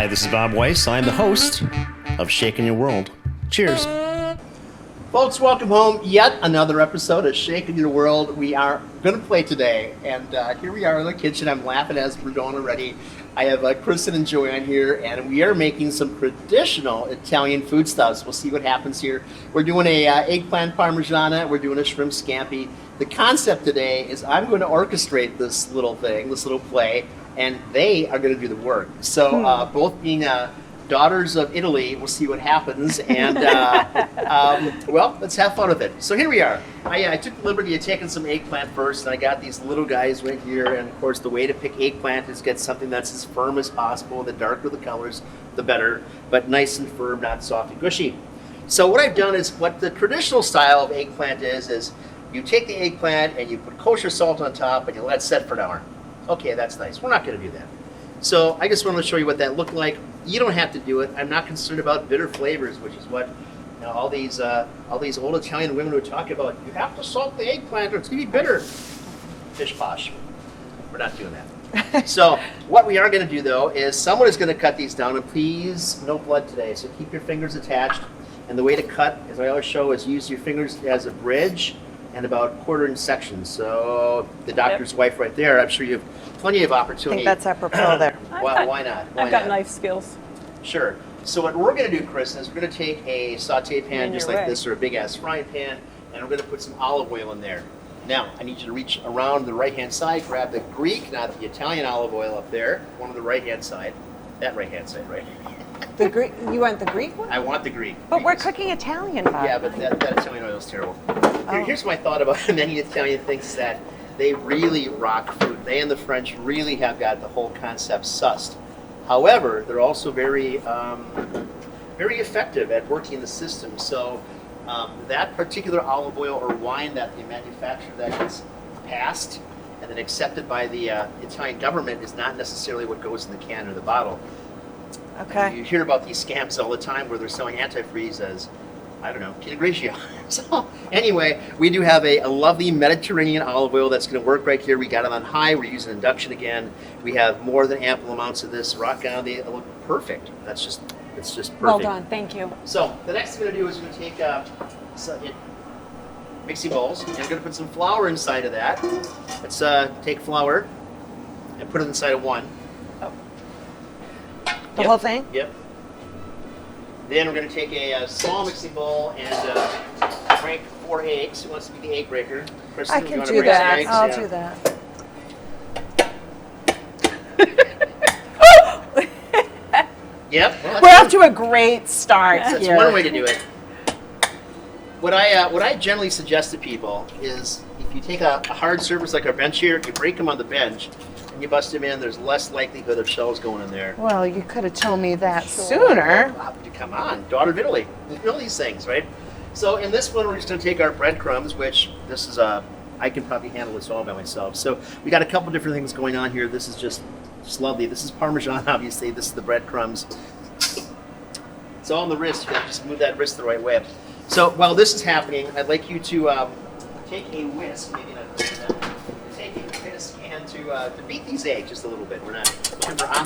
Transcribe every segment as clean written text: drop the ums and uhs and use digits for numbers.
Hi, this is Bobweiss. I'm the host of Shakinyourworld. Cheers. Folks, welcome home. Yet another episode of Shakinyourworld. We are going to play today, and here we are in the kitchen. I'm laughing as we're going already. I have Christen Joanne here, and we are making some traditional Italian foodstuffs. We'll see what happens here. We're doing a eggplant parmesan. We're doing a shrimp scampi. The concept today is I'm going to orchestrate this little thing, this little play, and they are going to do the work. So both being daughters of Italy, we'll see what happens, and well, let's have fun with it. So here we are. I took the liberty of taking some eggplant first, and I got these little guys right here, and of course the way to pick eggplant is get something that's as firm as possible. The darker the colors, the better, but nice and firm, not soft and gushy. So what I've done is what the traditional style of eggplant is you take the eggplant and you put kosher salt on top and you let it set for an hour. Okay, that's nice. We're not going to do that. So I just wanted to show you what that looked like. You don't have to do it. I'm not concerned about bitter flavors, which is what all these old Italian women would talk about. You have to salt the eggplant or it's going to be bitter. Fish posh. We're not doing that. So what we are going to do, though, is someone is going to cut these down. And please, no blood today, so keep your fingers attached. And the way to cut, as I always show, is use your fingers as a bridge and about quarter-inch sections. So the doctor's wife right there, I'm sure you have plenty of opportunity. I think that's apropos there. Why not? I've got knife skills. Sure. So what we're going to do, Kristen, is we're going to take a saute pan just like this, or a big-ass frying pan, and we're going to put some olive oil in there. Now, I need you to reach around the right-hand side, grab the Greek, not the Italian olive oil up there, one on the right-hand side. That right-hand side, right? The Greek? You want the Greek one? I want the Greek. But we're cooking Italian, Bob. Yeah, but that Italian oil is terrible. Here's my thought about many Italian things, that they really rock food. They and the French really have got the whole concept sussed. However, they're also very effective at working the system. So that particular olive oil or wine that they manufacture that gets passed and then accepted by the Italian government is not necessarily what goes in the can or the bottle. Okay. You hear about these scams all the time where they're selling antifreeze as, I don't know, Pinot Grigio. So anyway, we do have a lovely Mediterranean olive oil that's going to work right here. We got it on high. We're using induction again. We have more than ample amounts of this. Rock on, they look perfect. It's just perfect. Well done. Thank you. So the next thing we're going to do is we're going to take mixing bowls, and we're going to put some flour inside of that. Let's take flour and put it inside of one. The whole thing? Yep. Then we're going to take a small mixing bowl and break 4 eggs. Who wants to be the egg breaker? Kristen, I you can want to do break some that. eggs? I'll Yeah. do that. Yep. Well, We're off to a great start that's here. one way to do it. What I generally suggest to people is if you take a hard surface like our bench here, you break them on the bench, and you bust them in, there's less likelihood of shells going in there. Well, you could have told me that sooner. Come on, daughter of Italy. You know these things, right? So in this one, we're just going to take our breadcrumbs, which this is I can probably handle this all by myself. So we got a couple different things going on here. This is just lovely. This is Parmesan, obviously. This is the breadcrumbs. It's all on the wrist. You got to just move that wrist the right way. So while this is happening, I'd like you to take a whisk, maybe not take a whisk, and to beat these eggs just a little bit. We're on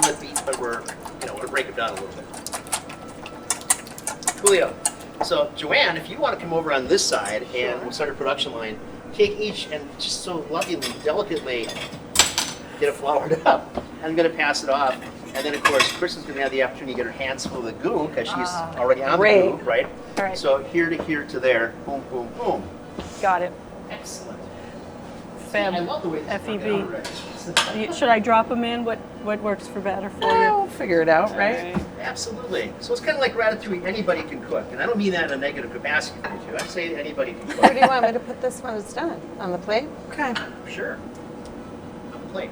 the beat, but we're going to break them down a little bit. Coolio. So Joanne, if you want to come over on this side and we'll start a production line, take each and just so lovingly, delicately get it floured up. I'm going to pass it off. And then, of course, Kristen's going to have the opportunity to get her hands full of the goo because she's already on the goo, right? All right. So here to there, boom, boom, boom. Got it. Excellent. Fab. I love the way this FEB. turned out already. Should I drop them in? What works for better for you? We'll figure it out, right? Absolutely. So it's kind of like ratatouille. Anybody can cook. And I don't mean that in a negative capacity for you two. I'd say anybody can Where cook. do you want me to put this when it's done? On the plate? Okay. Sure. On the plate.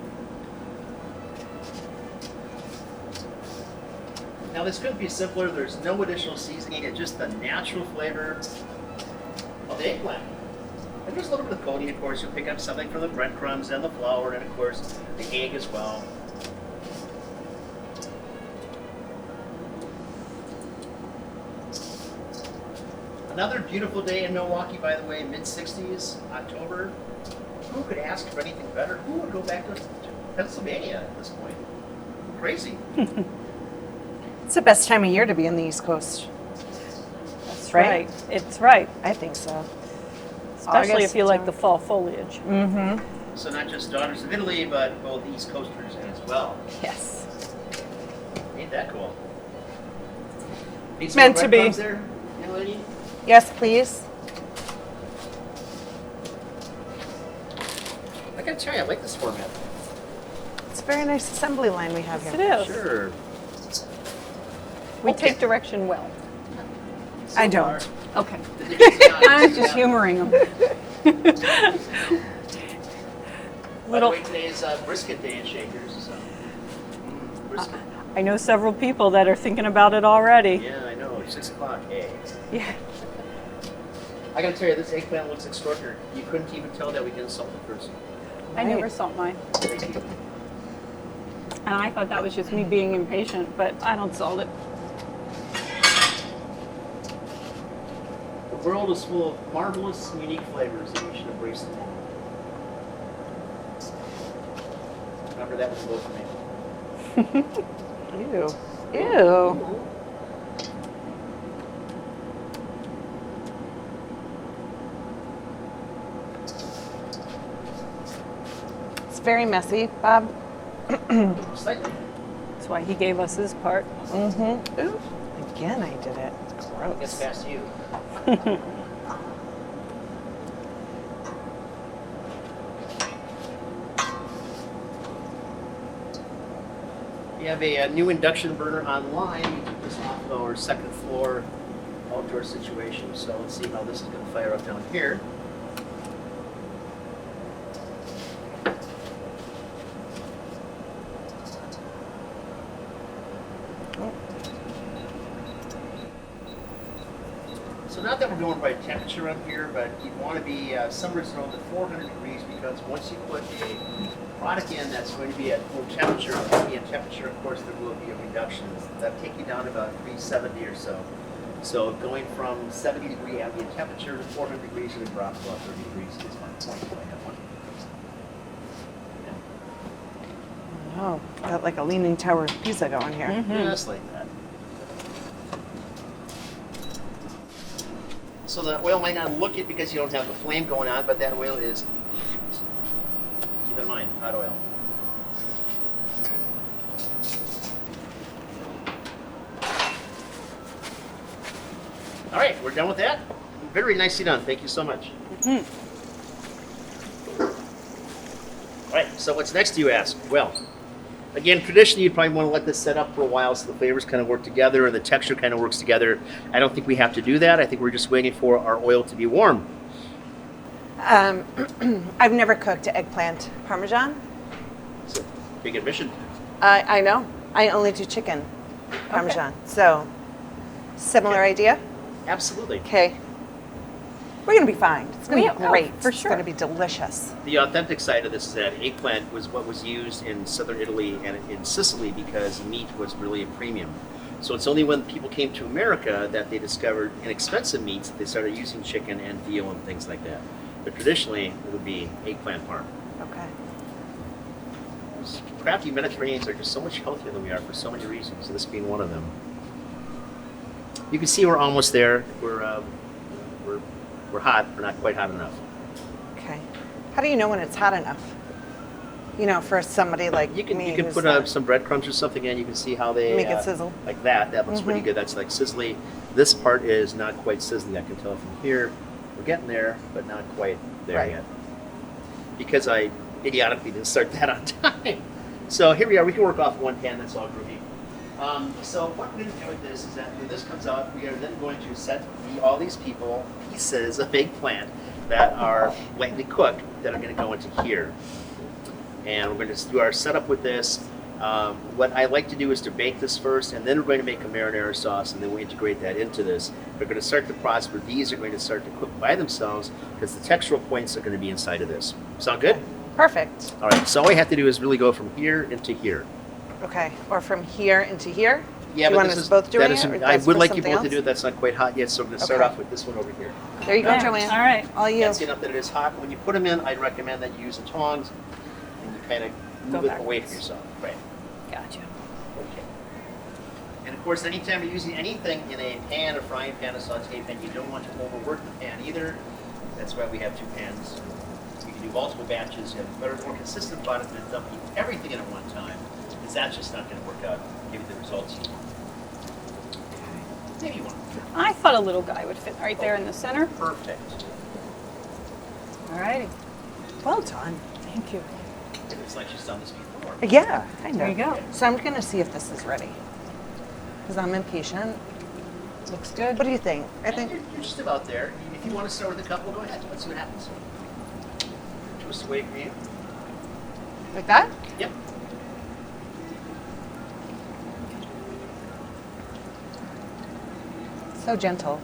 Now this could be simpler. There's no additional seasoning. It's just the natural flavor of the eggplant. And there's a little bit of coating, of course. You'll pick up something from the breadcrumbs and the flour, and of course the egg as well. Another beautiful day in Milwaukee, by the way, mid-60s, October. Who could ask for anything better? Who would go back to Pennsylvania at this point? Crazy. It's the best time of year to be in the East Coast. That's right. It's right. I think so. Especially August, if you like September. the fall foliage. So not just Daughters of Italy, but both East Coasters as well. Yes. Ain't that cool? Need some Meant more to be. breadcrumbs there, young lady? Yes, please. I gotta tell you, I like this format. It's a very nice assembly line we have Yes, here. it is. Sure. We Okay. take direction well. So I don't. far. Okay. Did they get you I'm on- just humoring them. By the way, today's brisket day in Shakers. So. Brisket. I know several people that are thinking about it already. Yeah, I know. 6 o'clock. Hey. Yeah. I gotta tell you, this eggplant looks extraordinary. You couldn't even tell that we didn't salt the person. I never salt mine. Thank you. And I thought that was just me being impatient, but I don't salt it. The world is full of marvelous, unique flavors, and we should embrace them all. Remember, that was a vote for me. Ew. Ew. It's very messy, Bob. Slightly. That's why he gave us his part. Mm-hmm. Ooh. Again, I did it. It's Gets gross. past you. We have a new induction burner online. We took this off of our second floor outdoor situation, so let's see how this is going to fire up down here. So not that we're going by temperature up here, but you want to be somewhere around the 400 degrees, because once you put a product in that's going to be at full temperature, ambient temperature, of course there will be a reduction. That'll take you down to about 370 or so. So going from 70 degree ambient temperature to 400 degrees, it would drop to about 30 degrees is my point. I have one. Oh, got like a leaning tower of Pisa going here. Just like that. So the oil might not look it because you don't have the flame going on, but that oil is hot. Keep in mind, hot oil. All right, we're done with that. Very nicely done. Thank you so much. All right, so what's next, do you ask? Well, again, traditionally, you'd probably want to let this set up for a while so the flavors kind of work together and the texture kind of works together. I don't think we have to do that. I think we're just waiting for our oil to be warm. I've never cooked eggplant parmesan. It's a big admission. I know. I only do chicken parmesan. So, similar idea? Absolutely. Okay. We're going to be fine. It's going to be Yeah, oh, great. for It's sure. going to be delicious. The authentic side of this is that eggplant was what was used in southern Italy and in Sicily because meat was really a premium. So it's only when people came to America that they discovered inexpensive meats that they started using chicken and veal and things like that. But traditionally, it would be eggplant parm. Okay. Crafty Mediterraneans are just so much healthier than we are for so many reasons, this being one of them. You can see we're almost there. We're hot. We're not quite hot enough. Okay. How do you know when it's hot enough? You know, for somebody like You can me you can who's put not- some breadcrumbs or something in. You can see how they Make it sizzle. like that. That looks pretty Mhm. good. That's like sizzly. This part is not quite sizzling. I can tell from here. We're getting there, but not quite there Right. yet. Because I idiotically didn't start that on time. So here we are. We can work off one pan. That's all groovy. So what we're going to do with this is that when this comes out, we are then going to set all these pieces of eggplant that are lightly cooked that are going to go into here. And we're going to do our setup with this. What I like to do is to bake this first, and then we're going to make a marinara sauce, and then we'll integrate that into this. We're going to start the process where these are going to start to cook by themselves because the textural points are going to be inside of this. Sound good? Perfect. All right, so all we have to do is really go from here into here. Okay. Or from here into here? Yeah, you but want this us is both doing that is. it? Or I that's would for like you something both to else? do it. That's not quite hot yet, so we're going to start Okay. off with this one over here. There you go, Okay. Joanne. All right. All you. Can't see enough that it is hot. When you put them in, I'd recommend that you use the tongs and you kind of Go move it away backwards. from yourself. Right. Gotcha. Okay. And of course, anytime you're using anything in a pan, a frying pan, a saute pan, you don't want to overwork the pan either. That's why we have 2 pans. You can do multiple batches. You have a better, more consistent product than dumping everything in at one time, because that's just not going to work out, give you the results you want. Maybe you want. I thought a little guy would fit right there in the center. Perfect. All righty. Well done. Thank you. It looks like she's done this before. Yeah, I know. There you go. So I'm going to see if this is ready. Because I'm impatient. Looks good. What do you think? I think. You're just about there. If you want to start with a couple, go ahead. Let's see what happens. Twist away from you. Like that? Yep. So gentle.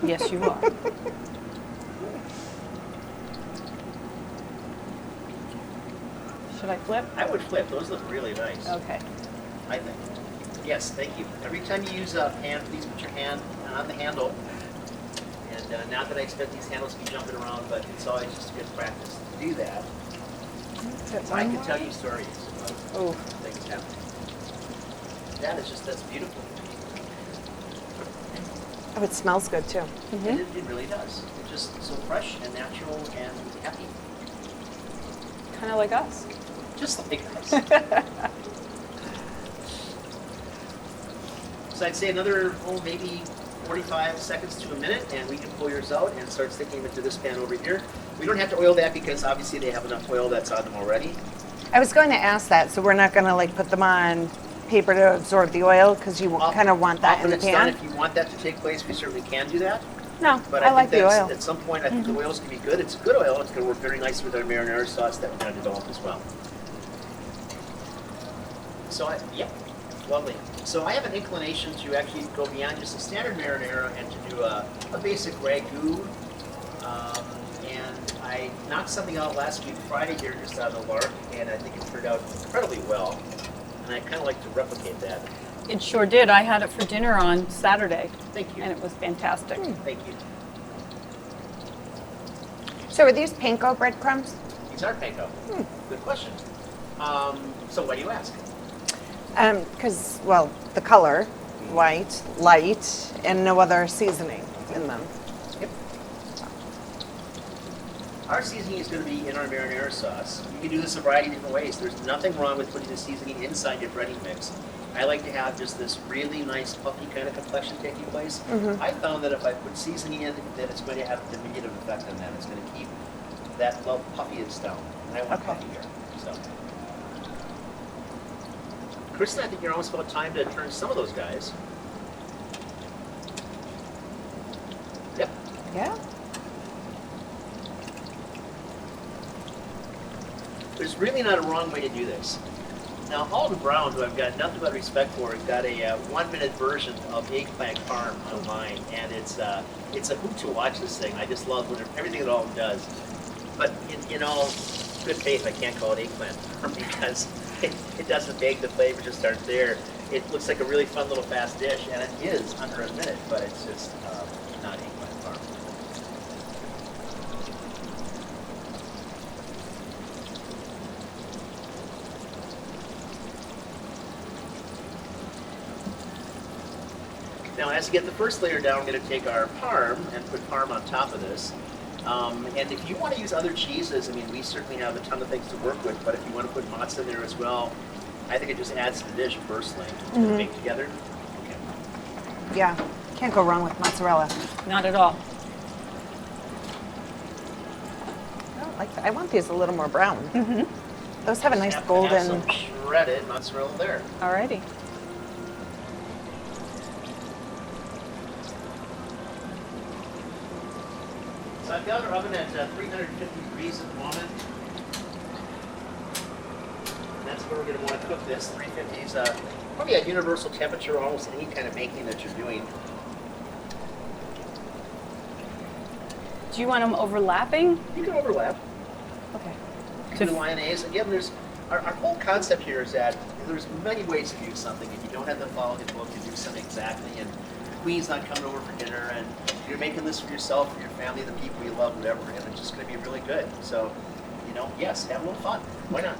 Yes, you are. Should I flip? I would flip. Those look really nice. Okay. I think. Yes, thank you. Every time you use a pan, please put your hand on the handle. And not that I expect these handles to be jumping around, but it's always just good practice to do that. So I can tell you stories about things happening. That's beautiful. Oh, it smells good too. And it really does. It's just so fresh and natural and happy. Kind of like us. Just like us. So I'd say another, maybe 45 seconds to a minute, and we can pull yours out and start sticking them into this pan over here. We don't have to oil that because obviously they have enough oil that's on them already. I was going to ask that, so we're not going to like put them on paper to absorb the oil because you kind of want that in the Often it's done. pan. If you want that to take place, we certainly can do that. No, But I like think the that's, oil. at some point, I think the oil's going to be good. It's a good oil. It's going to work very nicely with our marinara sauce that we're going to develop as well. So, yep, lovely. So I have an inclination to actually go beyond just a standard marinara and to do a basic ragu. And I knocked something out last week, Friday here, just out of the lark, and I think it turned out incredibly well. And I kind of like to replicate that. It sure did. I had it for dinner on Saturday. Thank you. And it was fantastic. Thank you. So are these panko breadcrumbs? These are panko. Good question. So why do you ask? Because, well, the color, white, light, and no other seasoning in them. Yep. Our seasoning is going to be in our marinara sauce. You can do this a variety of different ways. There's nothing wrong with putting the seasoning inside your breading mix. I like to have just this really nice puffy kind of complexion taking place. I found that if I put seasoning in, that it's going to have a diminutive effect on that. It's going to keep that puffiness down. And I want puffy here. So, Kristen, I think you're almost about time to turn some of those guys. Yep. Yeah. There's really not a wrong way to do this. Now, Alden Brown, who I've got nothing but respect for, has got a 1-minute version of Eggplant Parms online, and it's a hoot to watch this thing. I just love everything that Alden does. But in all good faith, I can't call it eggplant parm because it doesn't bake. The flavors just aren't there. It looks like a really fun little fast dish, and it is under a minute, but it's just not eggplant parm. Now, as you get the first layer down, we're going to take our parm and put parm on top of this. And if you want to use other cheeses, I mean, we certainly have a ton of things to work with, but if you want to put mozz in there as well, I think it just adds to the dish personally. To bake together. Okay. Yeah. Can't go wrong with mozzarella. Not at all. I don't like that. I want these a little more brown. Those have a nice Have golden. some shredded mozzarella there. Alrighty. So I've got our oven at 350 degrees at the moment. And that's where we're going to want to cook this. 350 is probably a universal temperature, almost any kind of baking that you're doing. Do you want them overlapping? You can overlap. Okay. To the lyonnaise. Again, there's our whole concept here is that there's many ways to do something. If you don't have to follow the book, you do something exactly. And the queen's not coming over for dinner, and you're making this for yourself, for your family, the people you love, whatever, and it's just going to be really good. So, yes, have a little fun. Why not?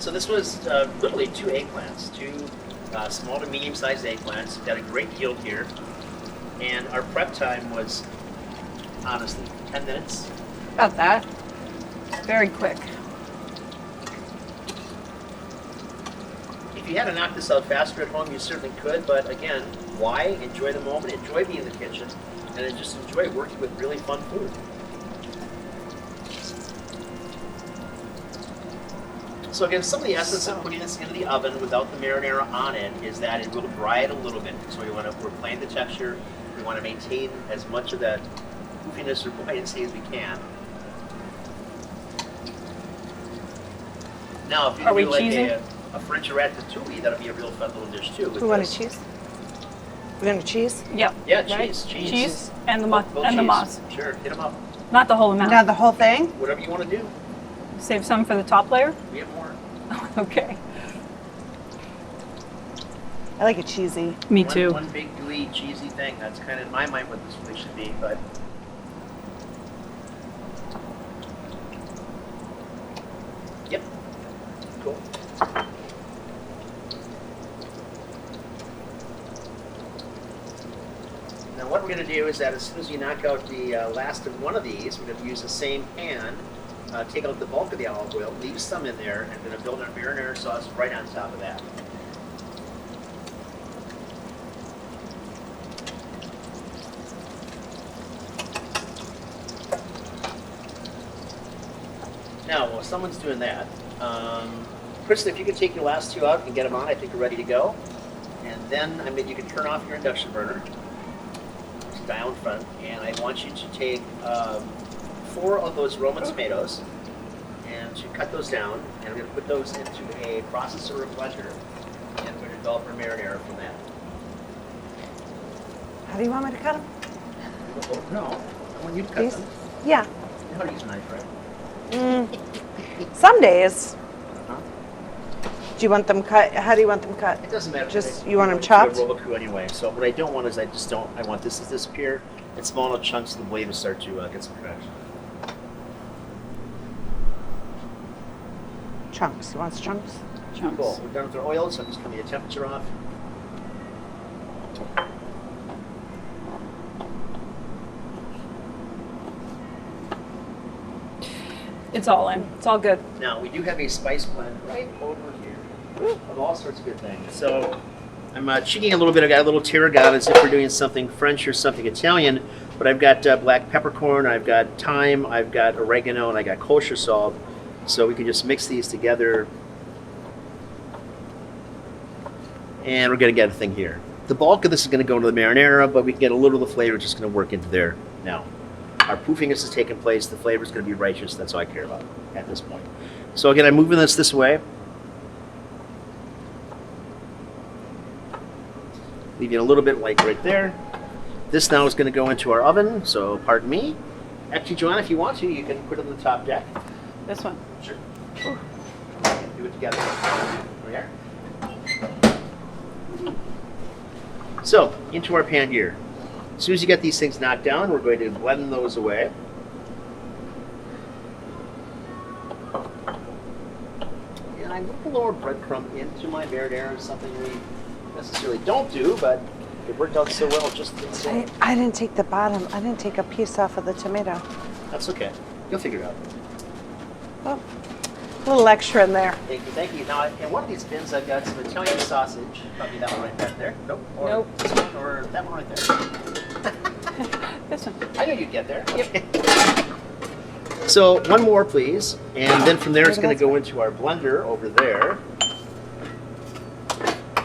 So this was literally 2 eggplants, 2 small to medium-sized eggplants. Got a great yield here, and our prep time was honestly 10 minutes. About that. Very quick. If you had to knock this out faster at home, you certainly could, but again, why? Enjoy the moment, enjoy being in the kitchen, and then just enjoy working with really fun food. So again, some of the essence of putting this into the oven without the marinara on it is that it will dry it a little bit. So we're playing the texture. We want to maintain as much of that goofiness or buoyancy as we can. Now, if you do like a French ratatouille, that'll be a real fun little dish too. We want a cheese? We're going to cheese? Yep. Yeah, Right? cheese. And the Both moss. Sure, hit them up. Not the whole amount. Now the whole thing? Whatever you want to do. Save some for the top layer? We have more. Okay. I like it cheesy. Me too. One big gooey cheesy thing. That's kind of in my mind what this really should be, but. Yep. Cool. Now what we're going to do is that as soon as you knock out the last of one of these, we're going to use the same pan, take out the bulk of the olive oil, leave some in there, and we're going to build our marinara sauce right on top of that. Now, while someone's doing that, Kristen, if you could take your last 2 out and get them on, I think we're ready to go. And then, you can turn off your induction burner. It's dial in front. And I want you to take 4 of those Roman tomatoes and to cut those down. And we're going to put those into a processor or blender. And we're going to develop our marinara from that. How do you want me to cut them? Oh, no, I want you to cut These? them. Yeah. You know how to use a knife, right? Some days. Huh? Do you want them cut? How do you want them cut? It doesn't matter. Just, you want them chopped? Roll anyway. So what I don't want is I want this to disappear in small enough chunks so the blade will start to get some traction. Chunks. You want chunks? Chunks. Cool. We're done with our oil, so I'm just turning the temperature off. It's all in. It's all good. Now we do have a spice blend right over here of all sorts of good things. So I'm cheating a little bit. I got a little tarragon as if we're doing something French or something Italian, but I've got black peppercorn, I've got thyme, I've got oregano, and I got kosher salt. So we can just mix these together, and we're going to get a thing here. The bulk of this is going to go into the marinara, but we can get a little of the flavor just going to work into there now. Our poofiness has taken place. The flavor is going to be righteous. That's all I care about at this point. So again, I'm moving this way. Leaving a little bit like right there. This now is going to go into our oven, so pardon me. Actually, Joanne, if you want to, you can put it on the top deck. This one. Sure. Do it together. There we are. So, into our pan here. As soon as you get these things knocked down, we're going to blend those away. And I put a little breadcrumb into my marinara, something we necessarily don't do, but it worked out so well just in the I didn't take the bottom. I didn't take a piece off of the tomato. That's okay. You'll figure it out. Oh, a little extra in there. Thank you, thank you. Now, in one of these bins, I've got some Italian sausage. Probably that one right back there. Nope. Or Nope. This one, or that one right there. This one. I knew you'd get there. Yep. So one more, please, and then from there it's going to go into our blender over there.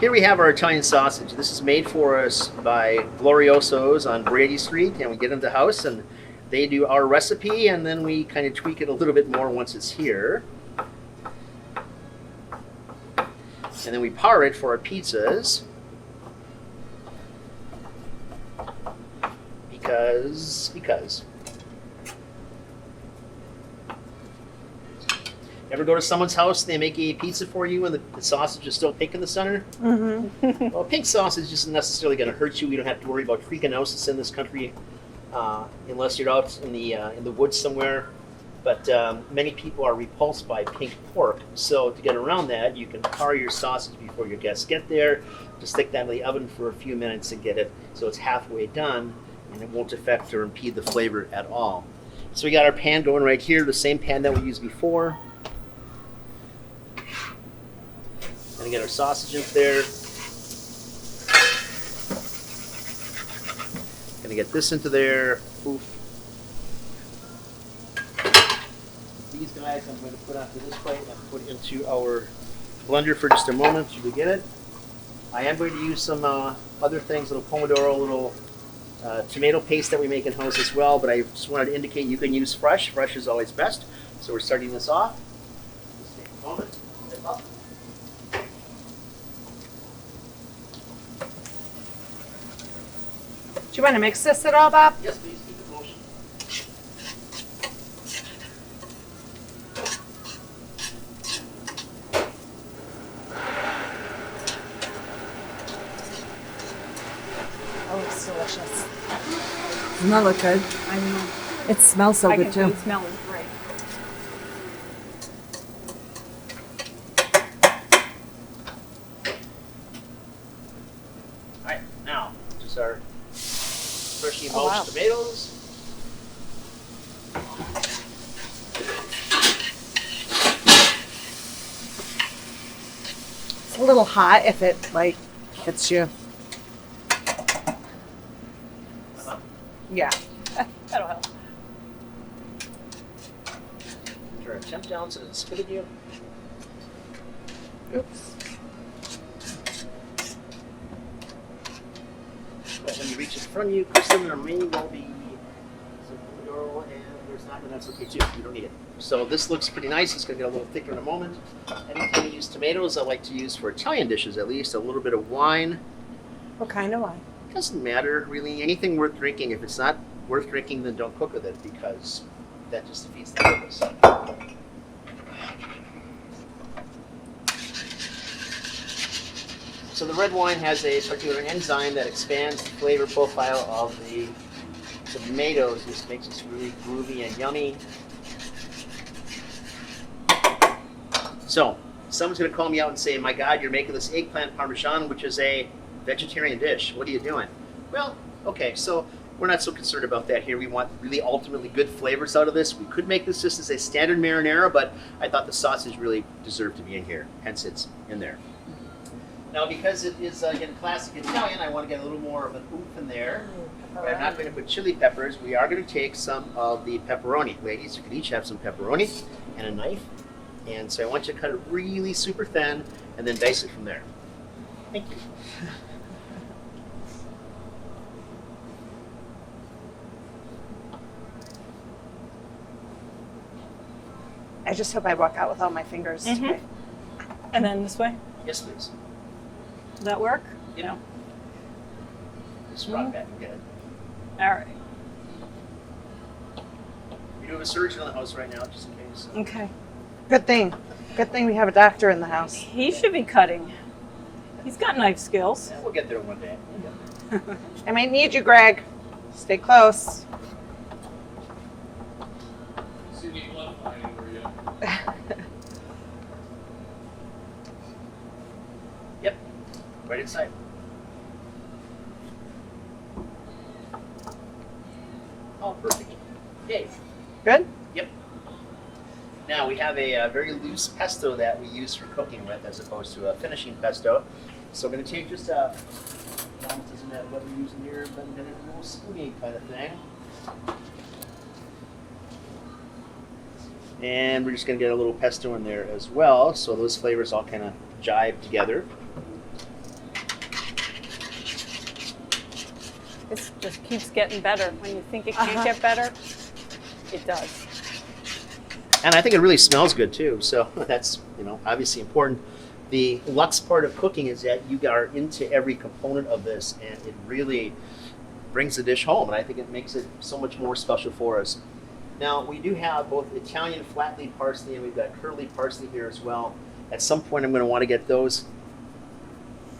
Here we have our Italian sausage. This is made for us by Glorioso's on Brady Street, and we get into the house and they do our recipe, and then we kind of tweak it a little bit more once it's here. And then we par it for our pizzas. Because. Ever go to someone's house, they make a pizza for you and the sausage is still pink in the center? Mm-hmm. Well, pink sausage isn't necessarily going to hurt you. You don't have to worry about freakinosis in this country unless you're out in the woods somewhere. But many people are repulsed by pink pork. So to get around that, you can par your sausage before your guests get there. Just stick that in the oven for a few minutes and get it so it's halfway done, and it won't affect or impede the flavor at all. So we got our pan going right here, the same pan that we used before. Gonna get our sausage into there. Gonna get this into there. Oof. These guys I'm going to put onto this plate and put into our blender for just a moment till we get it. I am going to use some other things, little pomodoro, little tomato paste that we make in house as well, but I just wanted to indicate you can use fresh. Fresh is always best. So we're starting this off. Just take a moment, step up. Do you want to mix this at all, Bob? Yes, please, keep it motion. Oh, it's delicious. Doesn't that look good? I know. It smells so I good can too. the smell is great. All right, now just our freshly Oh, mulched wow. tomatoes. It's a little hot if it like hits you. Yeah. That'll help. Turn our temp down so it doesn't spit at you. Oops. But when you reach in front of you, Christen, there may well be some pomodoro, and there's not, and that's okay too. You don't need it. So this looks pretty nice. It's going to get a little thicker in a moment. Anytime you use tomatoes, I like to use for Italian dishes at least a little bit of wine. What kind of wine? Doesn't matter really. Anything worth drinking. If it's not worth drinking, then don't cook with it because that just defeats the purpose. So the red wine has a particular enzyme that expands the flavor profile of the tomatoes. This makes it really groovy and yummy. So someone's going to call me out and say, my God, you're making this eggplant parmesan, which is a vegetarian dish. What are you doing? Well, okay, so we're not so concerned about that here. We want really ultimately good flavors out of this. We could make this just as a standard marinara, but I thought the sausage really deserved to be in here, hence it's in there. Now, because it is, again, classic Italian, I want to get a little more of an oomph in there. But I'm not going to put chili peppers. We are going to take some of the pepperoni. Ladies, you can each have some pepperoni and a knife. And so I want you to cut it really super thin and then dice it from there. Thank you. I just hope I walk out with all my fingers today. And then this way? Yes, please. Does that work? You know. Just rock back and get it. All right. We do have a surgeon in the house right now, just in case. Okay. Good thing. Good thing we have a doctor in the house. He should be cutting. He's got knife skills. Yeah, we'll get there one day. We'll get there. I might need you, Greg. Stay close. Yep. Right inside. Oh, perfect. Okay. Good? Yep. Now we have a very loose pesto that we use for cooking with as opposed to a finishing pesto. So I'm going to take just a, it almost doesn't matter what we're using here, but I'm going to do a little spoony kind of thing. And we're just going to get a little pesto in there as well, so those flavors all kind of jive together. This just keeps getting better. When you think it can't get better, it does. And I think it really smells good too, so that's, obviously important. The luxe part of cooking is that you are into every component of this, and it really brings the dish home, and I think it makes it so much more special for us. Now, we do have both Italian flat leaf parsley and we've got curly parsley here as well. At some point, I'm going to want to get those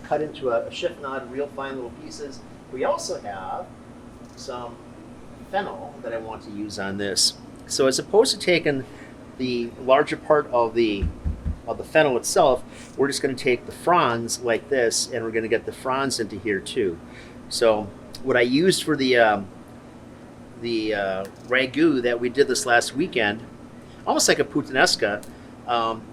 cut into a chiffonade, real fine little pieces. We also have some fennel that I want to use on this. So as opposed to taking the larger part of the fennel itself, we're just going to take the fronds like this, and we're going to get the fronds into here too. So what I used for the ragu that we did this last weekend, almost like a puttanesca,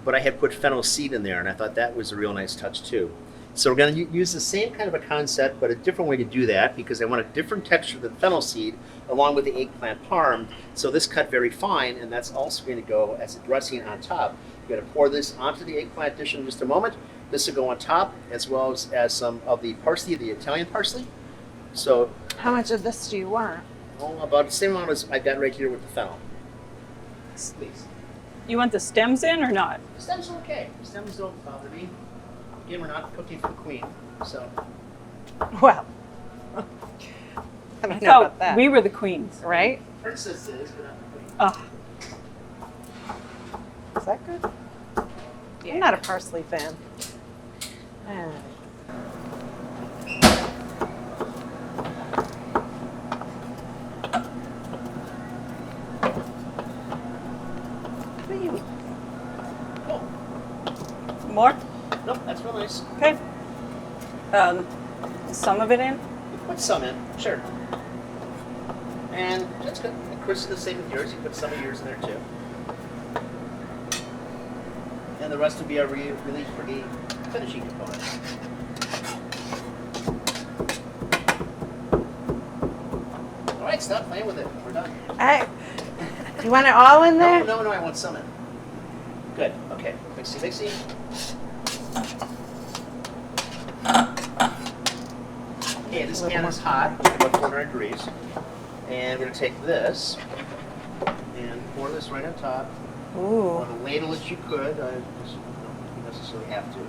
but I had put fennel seed in there, and I thought that was a real nice touch too. So we're going to use the same kind of a concept, but a different way to do that, because I want a different texture than fennel seed, along with the eggplant parm. So this cut very fine, and that's also going to go as a dressing on top. You're going to pour this onto the eggplant dish in just a moment. This will go on top, as well as some of the parsley, the Italian parsley. So, How much of this do you want? about the same amount as I got right here with the fennel. Please. You want the stems in or not? The stems are okay. The stems don't bother me. Again, we're not cooking for the queen, so. Well, I don't know Oh, about that. we were the queens. Right? Princess is, but not the queen. Oh, Is that good? I'm not a parsley fan. Ah. more? Nope, that's real nice. Okay. Some of it in? Put some in, sure. And that's good. And Christen, the same with yours. You put some of yours in there too. And the rest will be our really pretty finishing components. All right, stop playing with it. We're done. You want it all in there? No, I want some in. Good, okay. Mixy. Okay, this pan is hot, about 400 degrees. And we're going to take this and pour this right on top. Ooh. On a ladle as you could. You don't necessarily have to.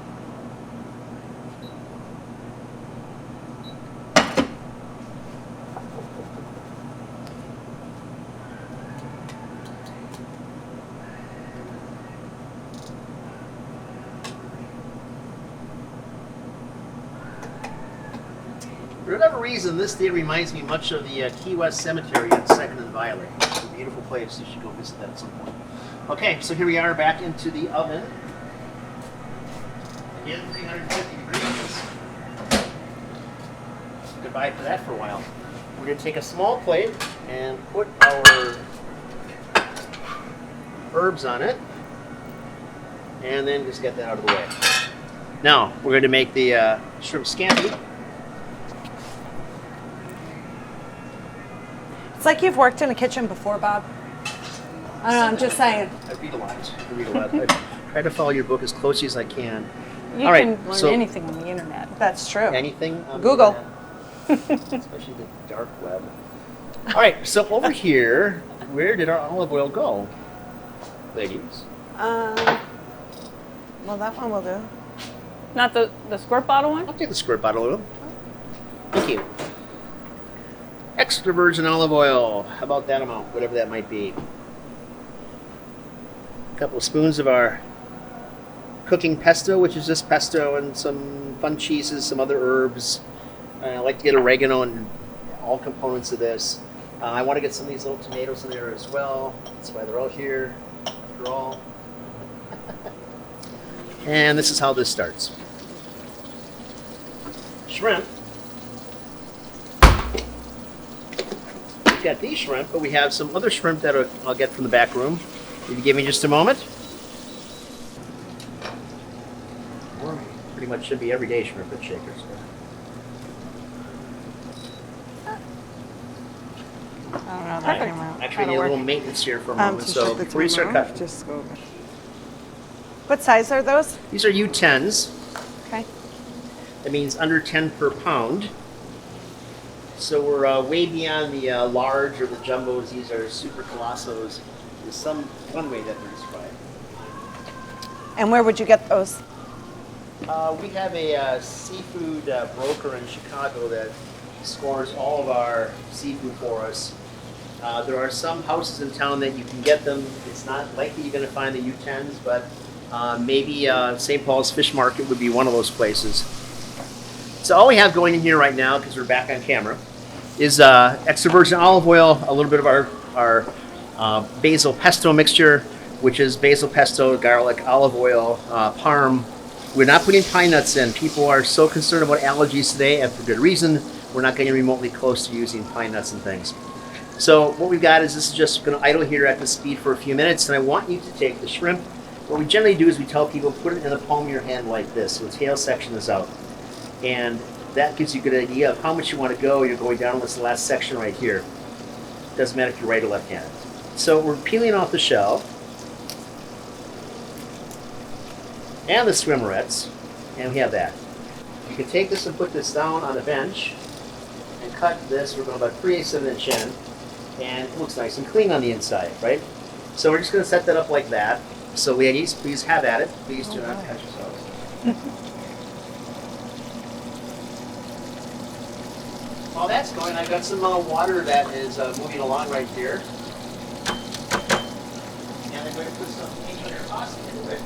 For whatever reason, this day reminds me much of the Key West Cemetery on 2nd and Violet. It's a beautiful place. You should go visit that at some point. Okay, so here we are back into the oven. Again, 350 degrees. Goodbye for that for a while. We're going to take a small plate and put our herbs on it. And then just get that out of the way. Now, we're going to make the shrimp scampi. It's like you've worked in a kitchen before, Bob. I don't know, I'm just saying. I read a lot. I try to follow your book as closely as I can. You All right, can learn so- anything on the internet. That's true. Anything on Google. the internet, especially the dark web. All right, so over here, where did our olive oil go, ladies? Well, that one will do. Not the squirt bottle one? I'll take the squirt bottle oil. Thank you. Extra virgin olive oil. How about that amount, whatever that might be? A couple of spoons of our cooking pesto, which is just pesto and some fun cheeses, some other herbs. I like to get oregano and all components of this. I want to get some of these little tomatoes in there as well. That's why they're all here, after all. And this is how this starts. Shrimp. We've got these shrimp, but we have some other shrimp that I'll get from the back room. If you give me just a moment. Pretty much should be everyday shrimp at Shakers. I don't know that Perfect. anymore. Actually, I need a little maintenance here for a moment. To So shut the before you start timer off, cutting, just go over. What size are those? these are U10s. Okay. That means under 10 per pound. So we're way beyond the large or the jumbos. These are super colossos. Is one way that they're described. And where would you get those? We have a seafood broker in Chicago that scores all of our seafood for us. There are some houses in town that you can get them. It's not likely you're going to find the U10s, but maybe St. Paul's Fish Market would be one of those places. So all we have going in here right now, because we're back on camera, is extra virgin olive oil, a little bit of our basil pesto mixture, which is basil pesto, garlic, olive oil, parm. We're not putting pine nuts in. People are so concerned about allergies today, and for good reason. We're not getting remotely close to using pine nuts and things. So what we've got is this is just going to idle here at the speed for a few minutes, and I want you to take the shrimp. What we generally do is we tell people put it in the palm of your hand like this, so the tail section is out. And that gives you a good idea of how much you want to go. You're going down this last section right here. Doesn't matter if you're right or left-handed. So we're peeling off the shell and the swimmerets, and we have that. You can take this and put this down on a bench and cut this. We're going about 3/8 of an inch in, and it looks nice and clean on the inside, right? So we're just going to set that up like that. So ladies, please have at it. Please do not cut yourselves. While that's going, I've got some water that is moving along right here. And I'm going to put some peanut pasta into it.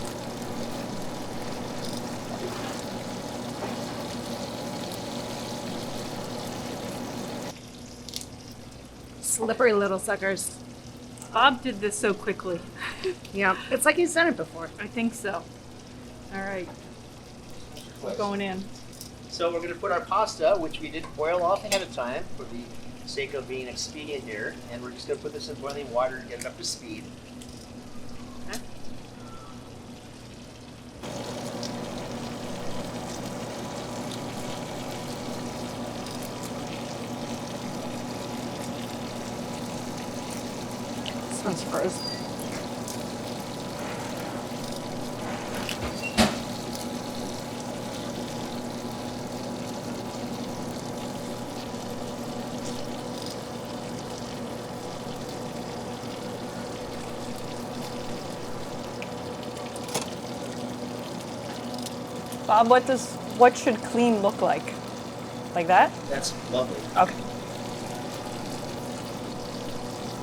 Slippery little suckers. Bob did this so quickly. Yeah, it's like he's done it before. I think so. All right, we're going in. So we're going to put our pasta, which we did boil off ahead of time for the sake of being expedient here, and we're just going to put this in boiling water and get it up to speed. Okay. This one's frozen. Bob, what should clean look like? Like that? That's lovely. Okay.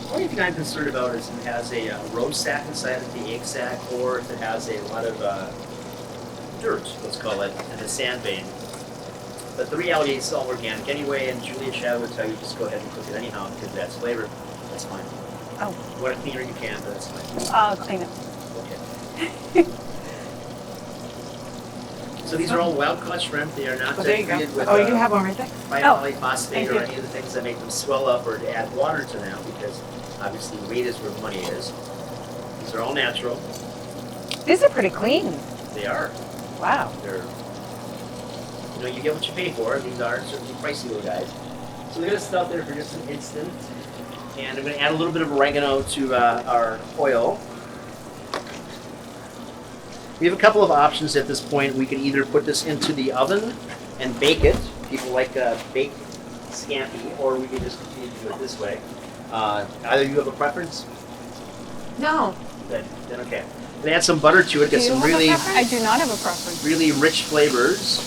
The only thing I'm concerned about is if it has a roe sack inside of the egg sack, or if it has a lot of dirt, let's call it, in the sand vein. But the reality is it's all organic anyway, and Julia Shadow would tell you just go ahead and cook it anyhow because that's flavor. That's fine. Oh. What cleaner you can, but that's fine. I'll clean it. Okay. So these are all wild-caught shrimp. They are not Oh, there you go. treated with Oh, you have one right there. polyphosphate thank or you. any of the things that make them swell up or to add water to them, because obviously weight is where money is. These are all natural. These are pretty clean. They are. Wow. They're, you get what you pay for. These are certainly pricey little guys. So we're gonna stuff there for just an instant, and I'm gonna add a little bit of oregano to our oil. We have a couple of options at this point. We can either put this into the oven and bake it. People like baked scampi, or we can just continue to do it this way. Either you have a preference? No. Then okay. And add some butter to it. Get some really, I do not have a preference. really rich flavors.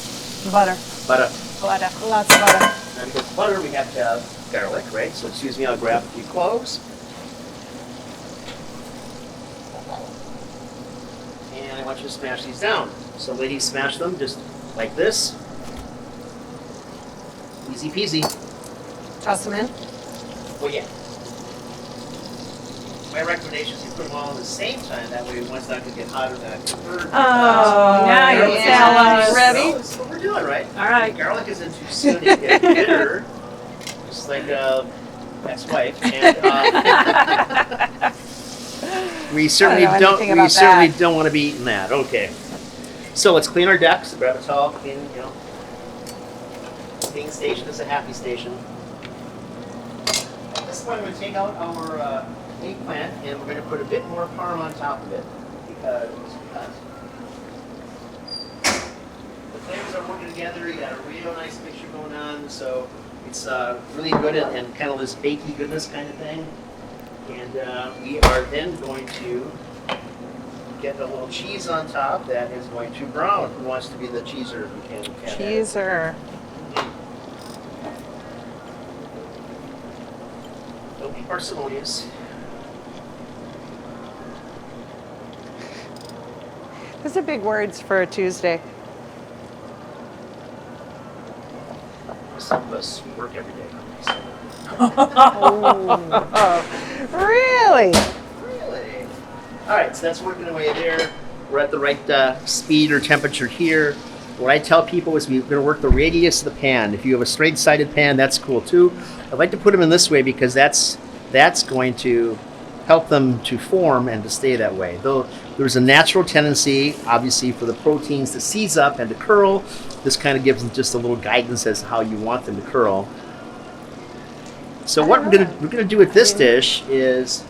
Butter. Butter. Butter. Lots of butter. And with butter, we have to have garlic, right? So excuse me, I'll grab a few cloves. And I want you to smash these down. So ladies, smash them just like this. Easy peasy. Toss them in. Well, yeah. My recommendation is you put them all at the same time. That way, one's not going to get hotter than a third. now you're telling us. Ready? That's what we're doing, right? All right. Garlic isn't too soon to get bitter, just like ex-wife. And we certainly know don't. anything We about certainly that. don't want to be eating that. Okay. So let's clean our decks. So grab a towel. Clean. Clean station is a happy station. At this point, I'm going to take out our eggplant, and we're going to put a bit more parm on top of it because the flavors are working together. You got a real nice mixture going on, so it's really good and kind of this bakey goodness kind of thing. And we are then going to get a little cheese on top that is going to brown. Who wants to be the cheeser? Who can Cheeser. Don't be parsimonious. Those are big words for a Tuesday. Some of us work every day. So. Really? that's working away there. We're at the right speed or temperature here. What I tell people is we're going to work the radius of the pan. If you have a straight-sided pan, that's cool too. I like to put them in this way because that's going to help them to form and to stay that way. Though there's a natural tendency, obviously, for the proteins to seize up and to curl. This kind of gives them just a little guidance as to how you want them to curl. So what we're gonna do with this dish is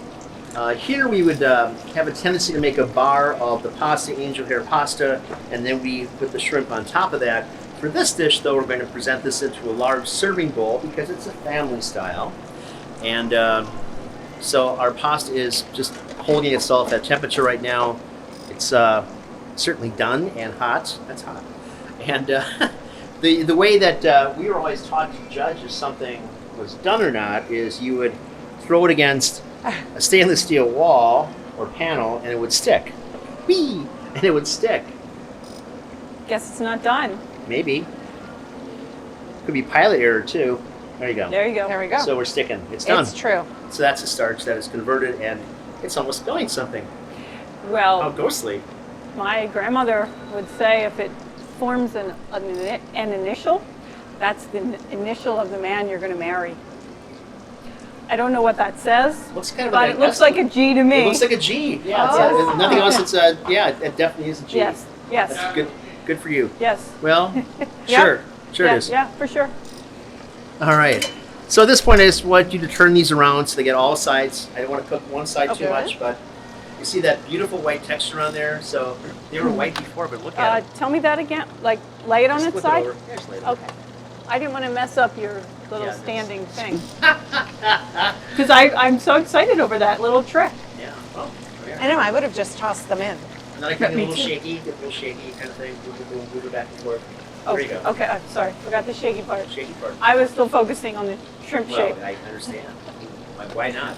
here we would have a tendency to make a bar of the pasta, angel hair pasta, and then we put the shrimp on top of that. For this dish, though, we're going to present this into a large serving bowl because it's a family style. And so our pasta is just holding itself at temperature right now. It's certainly done and hot. That's hot. And the way that we were always taught to judge if something was done or not is you would throw it against a stainless steel wall or panel and it would stick. Whee! And it would stick. Guess it's not done. Maybe. Could be pilot error too. There you go. There you go. There we go. So we're sticking. It's done. It's true. So that's a starch that is converted and it's almost spilling something. Well, How ghostly. my grandmother would say if it forms an initial, that's the initial of the man you're going to marry. I don't know what that says, Looks kind of but like it looks like a G to me. It looks like a G. Yeah. Oh. It's nothing else. It's a it definitely is a G. Yes, yes, That's good. Good for you. yes. Well, Yeah. sure Yeah, it is. yeah, for sure. All right. So at this point, I just want you to turn these around so they get all sides. I don't want to cook one side too Okay. much, but you see that beautiful white texture on there. So they were white before, but look at it. Tell me that again. Like, lay it on Just its flip it side? over. Yeah, just lay it over. Okay. I didn't want to mess up your little Yeah, standing thing. Because I'm so excited over that little trick. Yeah. Well, there. I know, I would have just tossed them in. And then I can get a Me little too. shaky, get a little shaky kind of thing. Move it back and forth. Oh, There you go. okay, I'm sorry. Forgot the shaky part. Shaky part. I was still focusing on the shrimp shape. Well, I understand. Why not?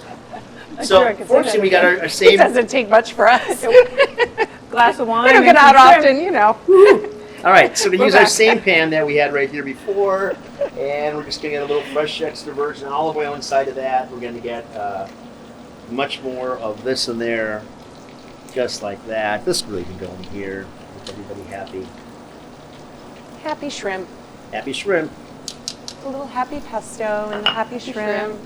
I'm So sure I could say fortunately, that we got again. our It same. doesn't take much for us. Glass of wine. We don't and get out some shrimp. often, you know. All right, so we We're use our back. same pan that we had right here before, and we're just going to get a little fresh extra virgin olive oil inside of that. We're going to get much more of this in there, just like that. This really can go in here. Make everybody happy. Happy shrimp. Happy shrimp. A little happy pesto and the happy shrimp.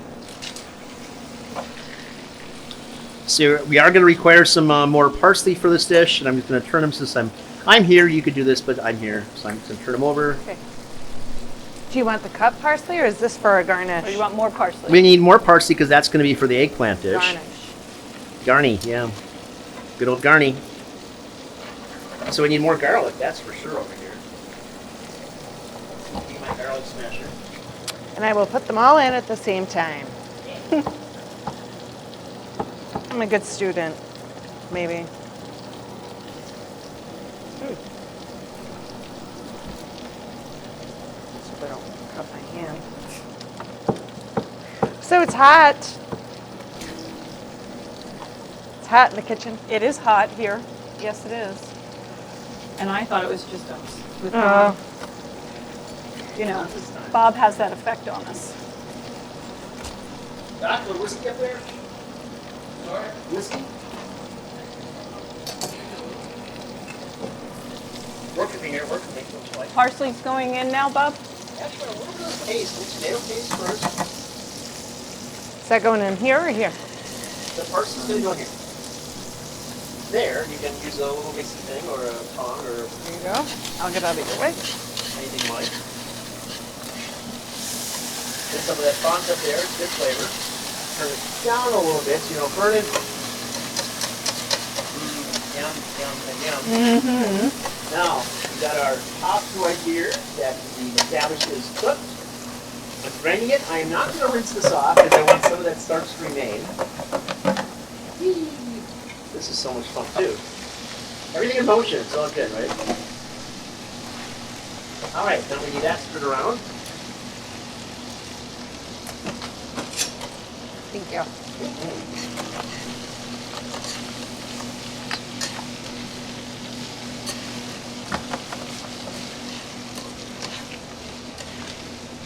So we are going to require some more parsley for this dish, and I'm just going to turn them since I'm here. You could do this, but I'm here, so I'm just going to turn them over. Okay. Do you want the cut parsley or is this for a garnish? Or you want more parsley? We need more parsley because that's going to be for the eggplant dish. Garnish. Garni, yeah. Good old garni. So we need more garlic, that's for sure over here. Need my garlic smasher. And I will put them all in at the same time. I'm a good student, maybe. So I don't cut my hand. So it's hot. It's hot in the kitchen. It is hot here. Yes, it is. And I thought it was just us. With Oh. you know, Bob has that effect on us. Doc, what whiskey up there? Sorry? Whiskey? Work with me here, work with me. Looks like. Parsley's going in now, Bob? Actually, a little bit of paste, tomato paste first. Is that going in here or here? The parsley's gonna go here. There, you can use a little mixy thing or a tong or There you go. I'll get out of your way. anything you like. Get some of that font up there, it's good flavor. Turn it down a little bit so you don't burn it. Yum, yum, and yum. Now, we got our pasta right here that we established is cooked. I'm draining it. I am not going to rinse this off because I want some of that starch to remain. This is so much fun too. Everything in motion, it's all good, right? All right, now we need that spread around. Thank you.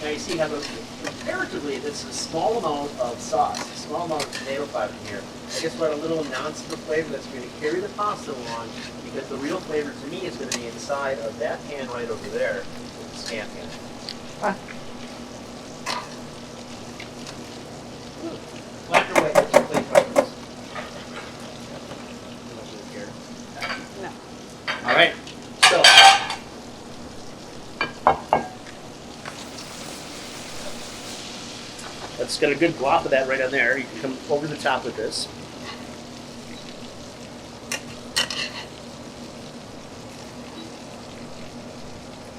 Now you see, have a comparatively, this is a small amount of sauce. small amount of tomato fiber here. I just brought a little non-stick flavor that's going to carry the pasta along, because the real flavor to me is going to be inside of that pan right over there with the scan pan. Black or white, what's your plate preference? No. All right, so let's get a good glop of that right on there. You can come over the top with this.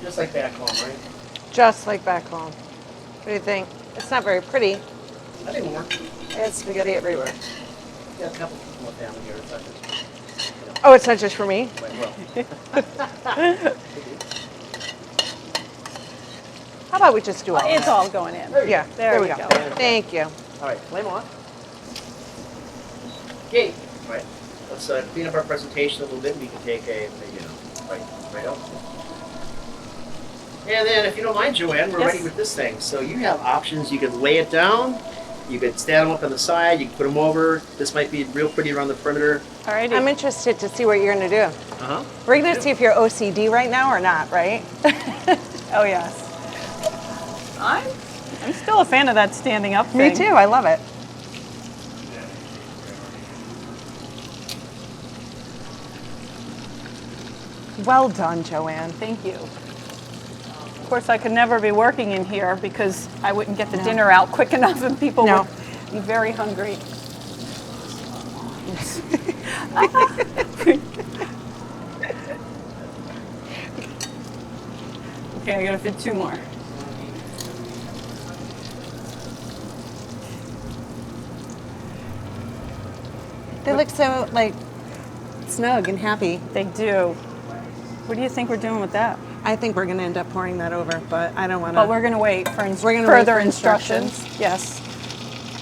Just like back home, right? Just like back home. What do you think? It's not very pretty. That didn't work. It's spaghetti everywhere. Yeah, a couple people down here. It's not just, Oh, it's not just for me? quite well. How about we just do all It's that? all going in. Yeah, There we go. go. Thank you. All right, flame on. Okay, all right. Let's clean up our presentation a little bit. We can take right out. And then, if you don't mind, Joanne, we're Yes. ready with this thing. So you have options. You could lay it down. You could stand them up on the side. You can put them over. This might be real pretty around the perimeter. All righty. I'm interested to see what you're going to do. Uh-huh. We're going to see if you're OCD right now or not, right? Oh, yes. I'm still a fan of that standing up Me thing. too. I love it. Well done, Joanne. Thank you. Of course, I could never be working in here because I wouldn't get the No. dinner out quick enough and people No. would be very hungry. Okay, I gotta fit two more. They look so like snug and happy. They do. What do you think we're doing with that? I think we're going to end up pouring that over, but I don't want to. But we're gonna wait for We're gonna wait further for instructions. Yes,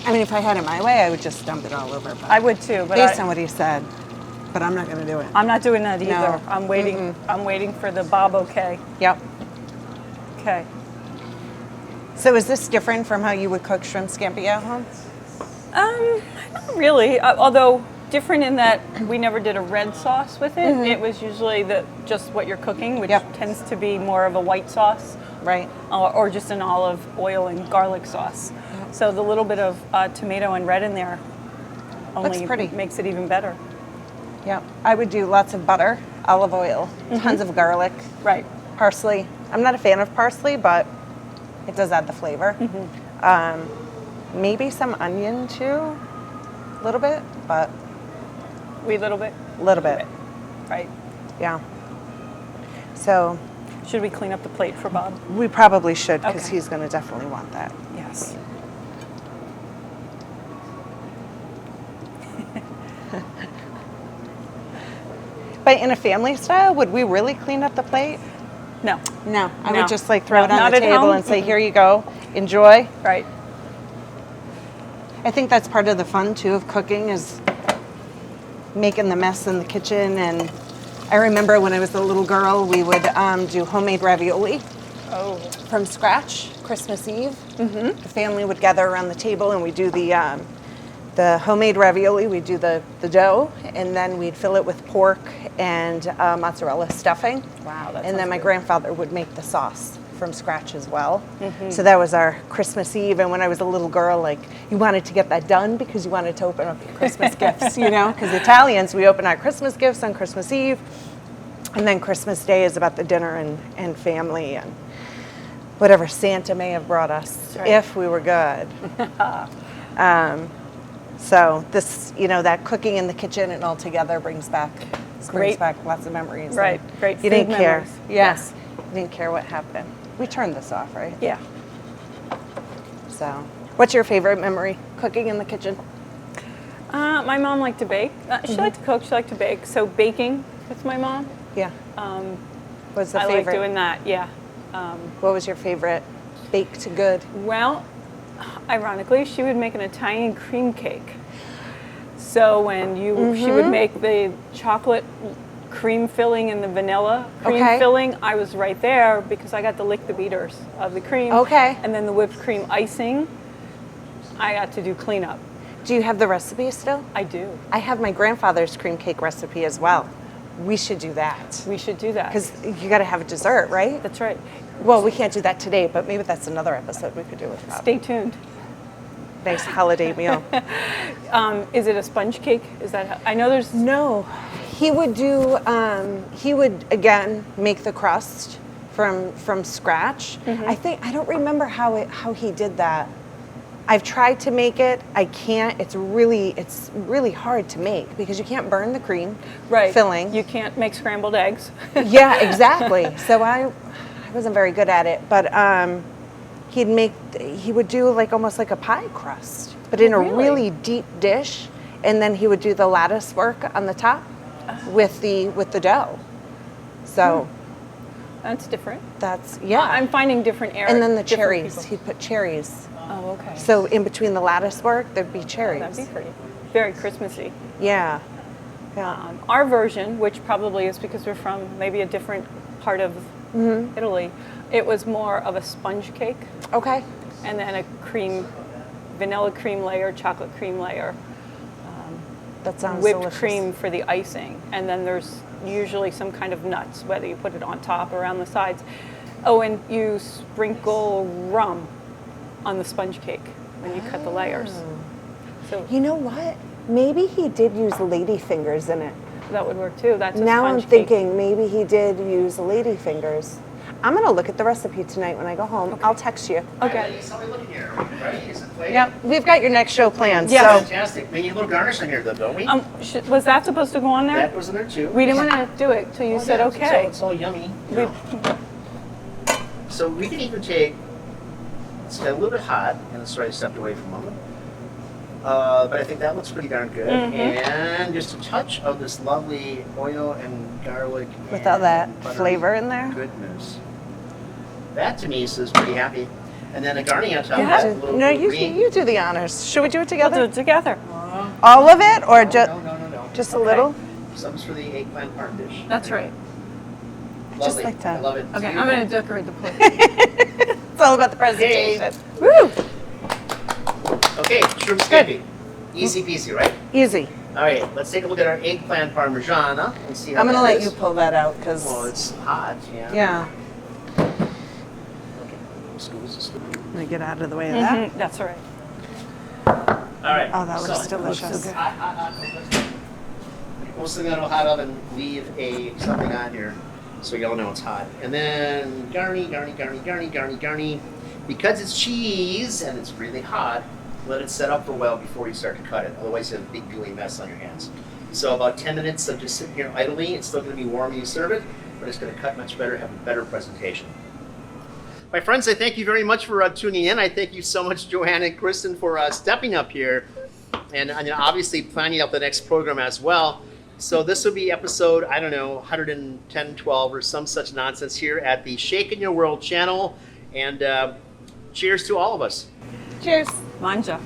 I mean, if I had it my way, I would just dump it all over. But I would too. But based on what he said, but I'm not going to do it. I'm not doing that either. No. I'm waiting. I'm waiting for the Bob okay. Yep. Okay. So is this different from how you would cook shrimp scampi at home? Not really. Although different in that we never did a red sauce with it. It was usually just what you're cooking, which Yep. tends to be more of a white sauce, Right. or just an olive oil and garlic sauce. So the little bit of tomato and red in there only pretty. makes it even better. Yep. I would do lots of butter, olive oil, tons of garlic, Right. parsley. I'm not a fan of parsley, but it does add the flavor. Maybe some onion too, a little bit, but Wee little bit. a little bit. Right. Yeah. So Should we clean up the plate for Bob? we probably should, because Okay. he's going to definitely want that. Yes. But in a family style, would we really clean up the plate? No. No, I No. would just like throw No, it on not the at table home. and say, here you go, enjoy. Right. I think that's part of the fun too of cooking, is making the mess in the kitchen. And I remember when I was a little girl, we would do homemade ravioli Oh. from scratch, Christmas Eve. The family would gather around the table and we'd do the homemade ravioli. We'd do the dough, and then we'd fill it with pork and mozzarella stuffing. Wow, that And then sounds my good. grandfather would make the sauce from scratch as well. So that was our Christmas Eve. And when I was a little girl, like, you wanted to get that done because you wanted to open up your Christmas gifts, you know? Because Italians, we open our Christmas gifts on Christmas Eve. And then Christmas Day is about the dinner and family and whatever Santa may have brought us, Right. if we were good. So this, you know, that cooking in the kitchen and all together brings back Great. lots of memories. Right. And Great You didn't food care. memories. Yes. You didn't care what happened. We turned this off, right? Yeah. So, what's your favorite memory? Cooking in the kitchen? My mom liked to bake. She liked to cook. She liked to bake. So baking with my mom. Yeah. What's the I favorite? like doing that. Yeah. What was your favorite baked good? Well, ironically, she would make an Italian cream cake. So when she would make the chocolate cream filling and the vanilla cream Okay. filling, I was right there because I got to lick the beaters of the cream. Okay. And then the whipped cream icing, I got to do cleanup. Do you have the recipe still? I do. I have my grandfather's cream cake recipe as well. We should do that. We should do that. Because you got to have a dessert, right? That's right. Well, we can't do that today, but maybe that's another episode we could do with Rob. Stay tuned. Nice holiday meal. Is it a sponge cake? Is that how, I know there's No, he would do. He would again make the crust from scratch. I don't remember how he did that. I've tried to make it. I can't. It's really hard to make because you can't burn the cream filling. You can't make scrambled eggs. Yeah, exactly. So I wasn't very good at it, but he would do like almost like a pie crust, but in a really deep dish, and then he would do the lattice work on the top with the dough. So That's different. that's I'm finding different areas. and then the cherries. He'd put cherries. Oh, okay. So in between the lattice work, there'd be cherries. That'd be pretty. Very Christmassy. Yeah. Yeah. Our version, which probably is because we're from maybe a different part of Italy, it was more of a sponge cake Okay. and then a vanilla cream layer, chocolate cream layer, That sounds whipped delicious. cream for the icing, and then there's usually some kind of nuts, whether you put it on top or on the sides. Oh, and you sprinkle rum on the sponge cake when you cut the layers. So You know what? Maybe he did use lady fingers in it. that would work too. That's a Now I'm sponge cake. thinking maybe he did use lady fingers. I'm gonna look at the recipe tonight when I go home. I'll text you. Okay. Somebody looking here. Are we ready? Is it played? Yep, we've got your next show planned. Yeah. So Fantastic. We need a little garnish in here, though, don't we? Was that supposed to go on there? That was in there too. We didn't want to do it till you said Yeah, okay. It's all yummy. We- So we can even take, it's a little bit hot, and it's already stepped away for a moment. But I think that looks pretty darn good. And just a touch of this lovely oil and garlic. with all and that buttery flavor in there. Goodness. That to me says pretty happy. And then a garni on top of Yeah. that. A little No, you green. do the honors. Should we do it We'll together? do it together. All of it, or just No. just a little? Some's for the eggplant parm dish. That's right. Lovely. like that. I love it. Okay, I'm going to decorate the plate. It's all about the presentation. Okay. Woo! Okay, shrimp scampi. Easy peasy, right? Easy. All right, let's take a look at our eggplant parmesan and see how I'm gonna that let is. you pull that out because Well, it's hot, yeah. yeah. Okay. Squeeze. I'm gonna get out of the way of that. That's all right. All right. Oh, that looks so, delicious. Most of them will hot oven leave something on here so y'all know it's hot. And then garni. Because it's cheese and it's really hot, let it set up for a while before you start to cut it. Otherwise, you have a big gooey mess on your hands. So about 10 minutes of just sitting here idly. It's still going to be warm when you serve it, but it's going to cut much better, have a better presentation. My friends, I thank you very much for tuning in. I thank you so much, Joanne and Christen, for stepping up here and obviously planning out the next program as well. So this will be episode, 110, 12 or some such nonsense here at the Shakin' Your World channel. And cheers to all of us. Cheers. Mangia.